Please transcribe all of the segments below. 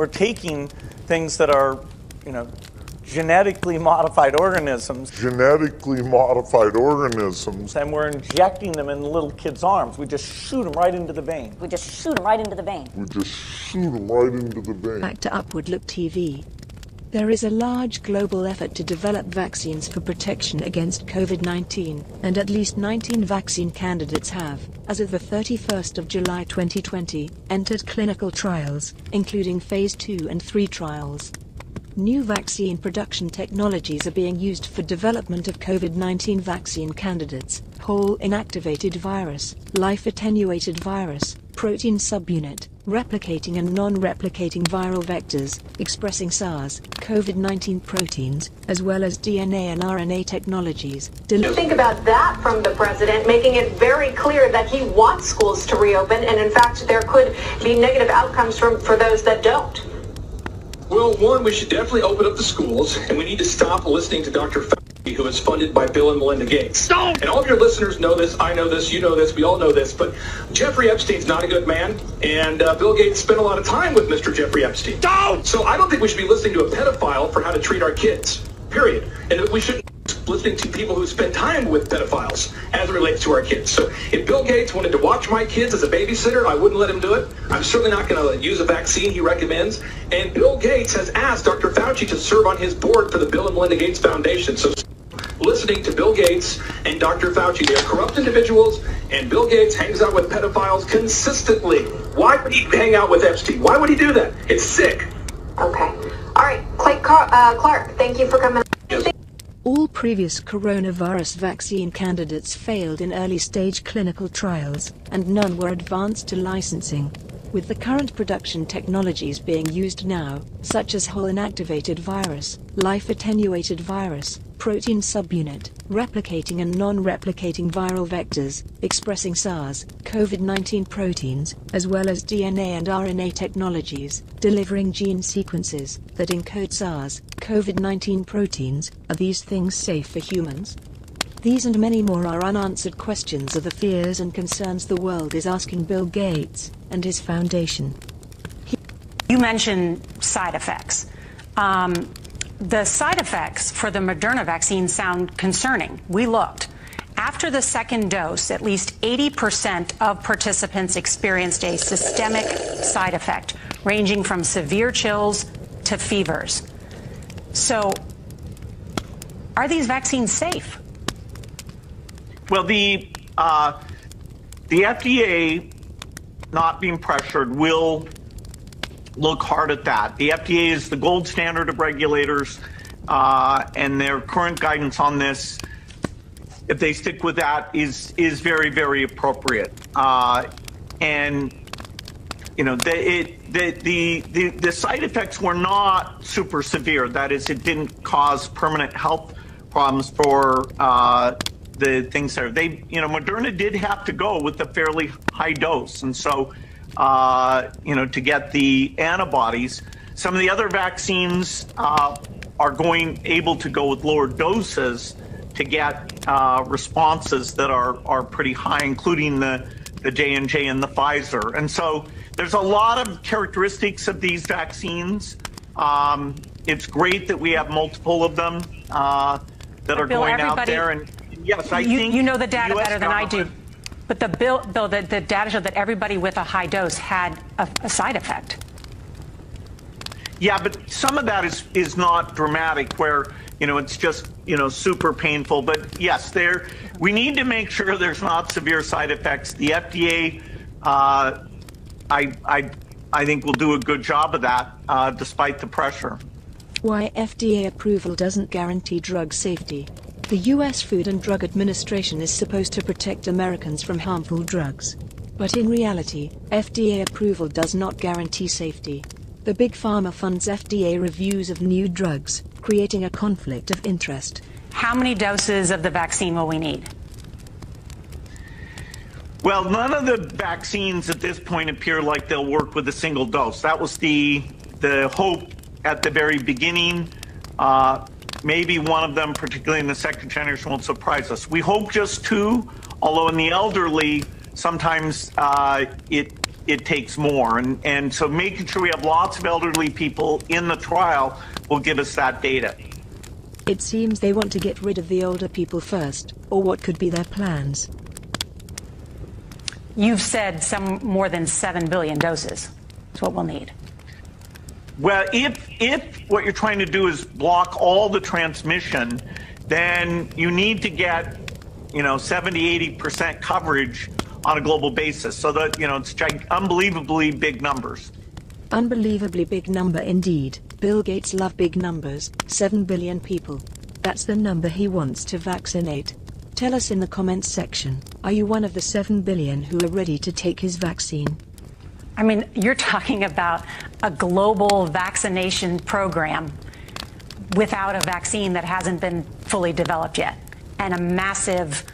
we're taking things that are, genetically modified organisms. Genetically modified organisms. And we're injecting them in little kids' arms. We just shoot them right into the vein. We just shoot them right into the vein. We just shoot them right into the vein. Back to Upward Look TV. There is a large global effort to develop vaccines for protection against COVID-19, and at least 19 vaccine candidates have, as of the 31st of July 2020, entered clinical trials, including phase 2 and 3 trials. New vaccine production technologies are being used for development of COVID-19 vaccine candidates: whole inactivated virus, life attenuated virus, protein subunit, replicating and non-replicating viral vectors, expressing SARS-CoV-19 proteins, as well as DNA and RNA technologies. Think about that from the president, making it very clear that he wants schools to reopen, and in fact there could be negative outcomes for those that don't. Well, one, we should definitely open up the schools, and we need to stop listening to Dr. Fauci, who is funded by Bill and Melinda Gates. Don't! And all of your listeners know this, I know this, you know this, we all know this, but Jeffrey Epstein's not a good man, and Bill Gates spent a lot of time with Mr. Jeffrey Epstein. Don't! So I don't think we should be listening to a pedophile for how to treat our kids, period. And we shouldn't be listening to people who spend time with pedophiles as it relates to our kids. So if Bill Gates wanted to watch my kids as a babysitter, I wouldn't let him do it. I'm certainly not going to use a vaccine he recommends. And Bill Gates has asked Dr. Fauci to serve on his board for the Bill and Melinda Gates Foundation. So listening to Bill Gates and Dr. Fauci, they are corrupt individuals, and Bill Gates hangs out with pedophiles consistently. Why would he hang out with Epstein? Why would he do that? It's sick. Okay. All right. Clark, thank you for coming. Yes. All previous coronavirus vaccine candidates failed in early-stage clinical trials, and none were advanced to licensing. With the current production technologies being used now, such as whole inactivated virus, life attenuated virus, protein subunit, replicating and non-replicating viral vectors, expressing SARS-CoV-19 proteins, as well as DNA and RNA technologies, delivering gene sequences that encode SARS-CoV-19 proteins, are these things safe for humans? These and many more are unanswered questions of the fears and concerns the world is asking Bill Gates and his foundation. You mentioned side effects. The side effects for the Moderna vaccine sound concerning. We looked. After the second dose, at least 80% of participants experienced a systemic side effect, ranging from severe chills to fevers. So, are these vaccines safe? Well, the FDA, not being pressured, will look hard at that. The FDA is the gold standard of regulators, and their current guidance on this, if they stick with that, is very, very appropriate. And the side effects were not super severe. That is, it didn't cause permanent health problems for the things there. Moderna did have to go with a fairly high dose, and so to get the antibodies. Some of the other vaccines are able to go with lower doses to get responses that are pretty high, including the J&J and the Pfizer. And so there's a lot of characteristics of these vaccines. It's great that we have multiple of them that are Bill, going out there. And yes, I think you know the data better than I do. But the data showed that everybody with a high dose had a side effect. Yeah, but some of that is not dramatic, where it's just super painful. But yes, we need to make sure there's not severe side effects. The FDA, I think, will do a good job of that, despite the pressure. Why FDA approval doesn't guarantee drug safety. The U.S. Food and Drug Administration is supposed to protect Americans from harmful drugs. But in reality, FDA approval does not guarantee safety. The Big Pharma funds FDA reviews of new drugs, creating a conflict of interest. How many doses of the vaccine will we need? Well, none of the vaccines at this point appear like they'll work with a single dose. That was the hope at the very beginning. Maybe one of them, particularly in the second generation, won't surprise us. We hope just two, although in the elderly, sometimes it it takes more. And so making sure we have lots of elderly people in the trial will give us that data. It seems they want to get rid of the older people first, or what could be their plans? You've said some more than 7 billion doses is what we'll need. Well, if what you're trying to do is block all the transmission, then you need to get, 70-80% coverage on a global basis. So that, it's unbelievably big numbers. Unbelievably big number indeed. Bill Gates loves big numbers. 7 billion people. That's the number he wants to vaccinate. Tell us in the comments section, are you one of the 7 billion who are ready to take his vaccine? I mean, you're talking about a global vaccination program without a vaccine that hasn't been fully developed yet, and a massive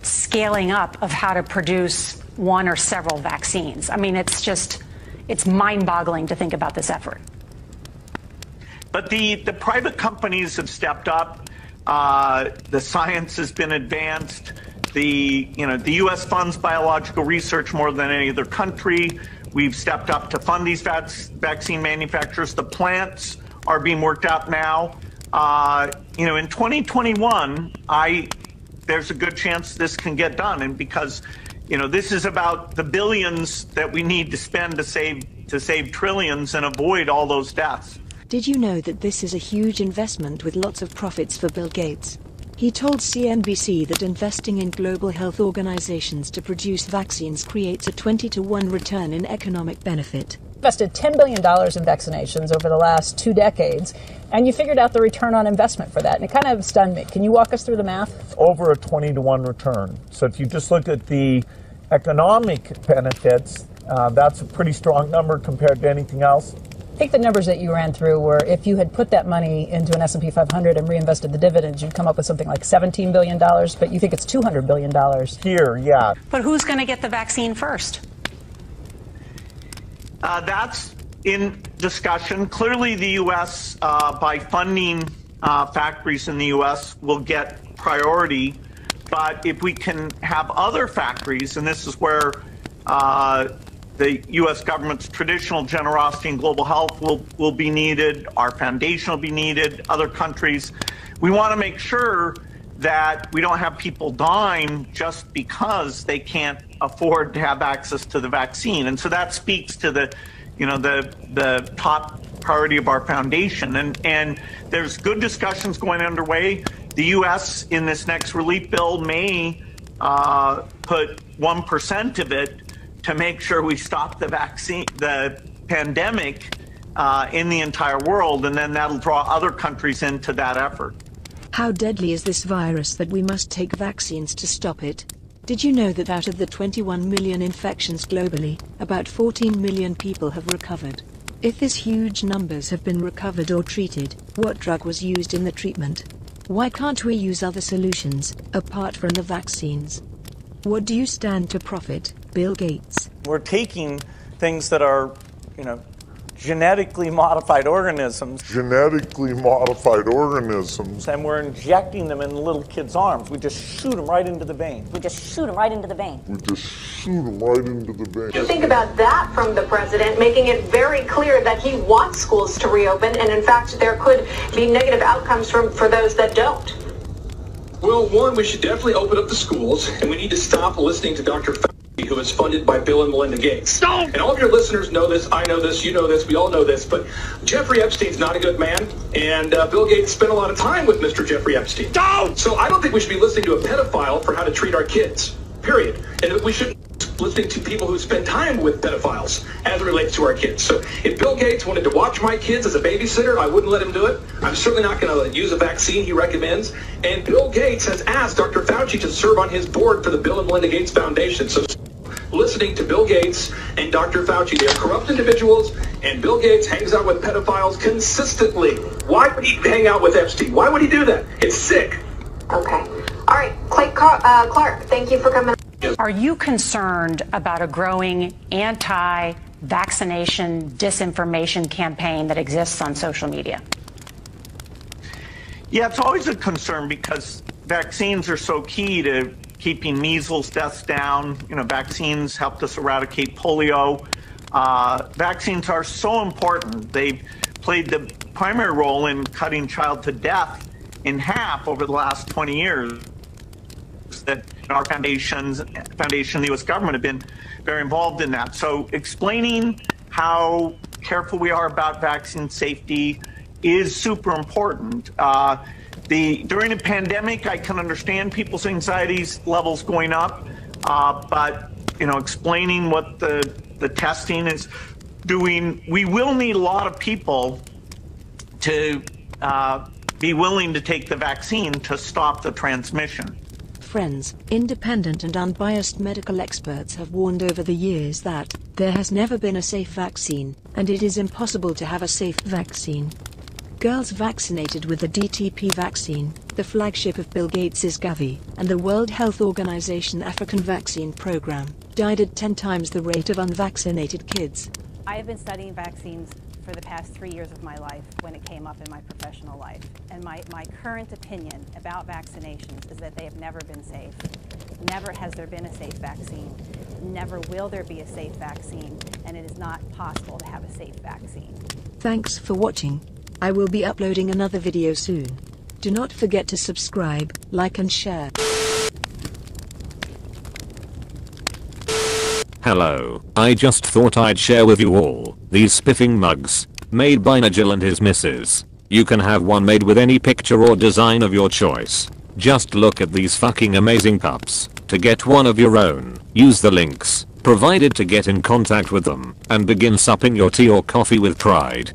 scaling up of how to produce one or several vaccines. I mean, it's mind-boggling to think about this effort. But the private companies have stepped up. The science has been advanced. The U.S. funds biological research more than any other country. We've stepped up to fund these vaccine manufacturers. The plants are being worked out now. In 2021, there's a good chance this can get done, and because this is about the billions that we need to spend to save trillions and avoid all those deaths. Did you know that this is a huge investment with lots of profits for Bill Gates? He told CNBC that investing in global health organizations to produce vaccines creates a 20-to-1 return in economic benefit. Invested $10 billion in vaccinations over the last 2 decades, and you figured out the return on investment for that, and it kind of stunned me. Can you walk us through the math? Over a 20-to-1 return. So if you just look at the economic benefits, that's a pretty strong number compared to anything else. I think the numbers that you ran through were if you had put that money into an S&P 500 and reinvested the dividends, you'd come up with something like $17 billion, but you think it's $200 billion. Here, yeah. But who's going to get the vaccine first? That's in discussion. Clearly, the U.S., by funding factories in the U.S., will get priority. But if we can have other factories, and this is where the U.S. government's traditional generosity in global health will be needed, our foundation will be needed, other countries. We want to make sure that we don't have people dying just because they can't afford to have access to the vaccine. And so that speaks to the top priority of our foundation. And there's good discussions going underway. The U.S. in this next relief bill may put 1% of it to make sure we stop the pandemic in the entire world, and then that'll draw other countries into that effort. How deadly is this virus that we must take vaccines to stop it? Did you know that out of the 21 million infections globally, about 14 million people have recovered? If these huge numbers have been recovered or treated, what drug was used in the treatment? Why can't we use other solutions, apart from the vaccines? What do you stand to profit, Bill Gates? We're taking things that are, genetically modified organisms. Genetically modified organisms. And we're injecting them in little kids' arms. We just shoot them right into the vein. We just shoot them right into the vein. You think about that from the president, making it very clear that he wants schools to reopen, and in fact, there could be negative outcomes for those that don't. Well, one, we should definitely open up the schools, and we need to stop listening to Dr. Fauci, who is funded by Bill and Melinda Gates. Stop! And all of your listeners know this, I know this, you know this, we all know this, but Jeffrey Epstein's not a good man, and Bill Gates spent a lot of time with Mr. Jeffrey Epstein. Don't! So I don't think we should be listening to a pedophile for how to treat our kids, period. And we shouldn't be listening to people who spend time with pedophiles as it relates to our kids. So if Bill Gates wanted to watch my kids as a babysitter, I wouldn't let him do it. I'm certainly not going to use a vaccine he recommends. And Bill Gates has asked Dr. Fauci to serve on his board for the Bill and Melinda Gates Foundation. So listening to Bill Gates and Dr. Fauci, they are corrupt individuals, and Bill Gates hangs out with pedophiles consistently. Why would he hang out with Epstein? Why would he do that? It's sick. Okay. All right. Clay Clark, thank you for coming. Are you concerned about a growing anti-vaccination disinformation campaign that exists on social media? Yeah, it's always a concern because vaccines are so key to keeping measles deaths down. Vaccines helped us eradicate polio. Vaccines are so important. They've played the primary role in cutting childhood death in half over the last 20 years. That our foundation, the U.S. government have been very involved in that. So explaining how careful we are about vaccine safety is super important. During a pandemic, I can understand people's anxiety levels going up, but explaining what the testing is doing, we will need a lot of people to be willing to take the vaccine to stop the transmission. Friends, independent and unbiased medical experts have warned over the years that there has never been a safe vaccine, and it is impossible to have a safe vaccine. Girls vaccinated with the DTP vaccine, the flagship of Bill Gates' Gavi, and the World Health Organization African Vaccine Program, died at 10 times the rate of unvaccinated kids. I have been studying vaccines for the past 3 years of my life when it came up in my professional life. And my current opinion about vaccinations is that they have never been safe. Never has there been a safe vaccine. Never will there be a safe vaccine. And it is not possible to have a safe vaccine. Thanks for watching. I will be uploading another video soon. Do not forget to subscribe, like and share. Hello, I just thought I'd share with you all these spiffing mugs, made by Nigel and his missus. You can have one made with any picture or design of your choice. Just look at these fucking amazing pups. To get one of your own, use the links provided to get in contact with them, and begin supping your tea or coffee with pride.